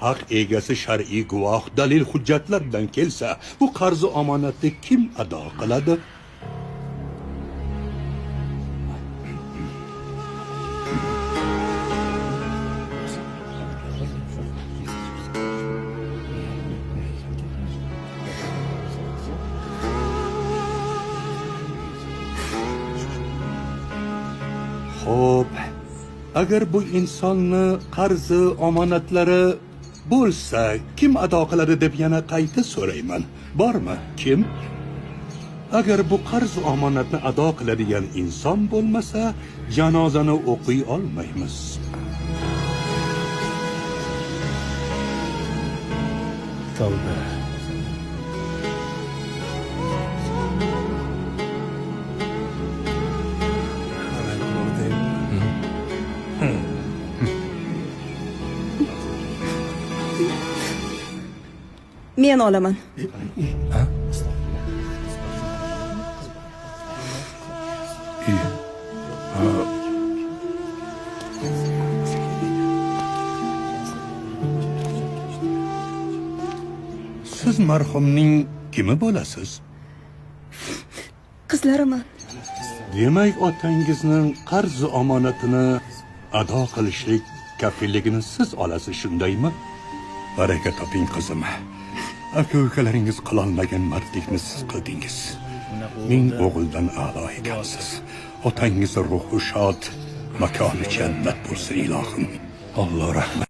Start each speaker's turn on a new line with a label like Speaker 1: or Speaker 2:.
Speaker 1: haq egasi shar'iy guvoh dalil hujjatlar bilan kelsa, bu qarzi omonatni kim ado qiladi? Xo'p, agar bu insonni qarzi omonatlari bo'lsa, kim ado qiladi deb yana qayta so'rayman. Bormi? Kim? Agar bu qarz omonatni ado qiladigan inson bo'lmasa, janozani o'qiy olmaymiz.
Speaker 2: Tavba.
Speaker 3: Men olaman.
Speaker 1: Siz marhumning kimi bo'lasiz?
Speaker 3: Qizlariman.
Speaker 1: Demak, otangizning qarz omonatini ado qilishlik kafilligini siz olasiz, shundaymi? Baraka toping qizim. Aka-ukalaringiz qilolmagan mardlikni siz qildingiz. Ming o'g'ildan a'lo ekansiz. Otangiz ruhi shod, makoni jannat bo'lsin ilohim. Alloh rahmat.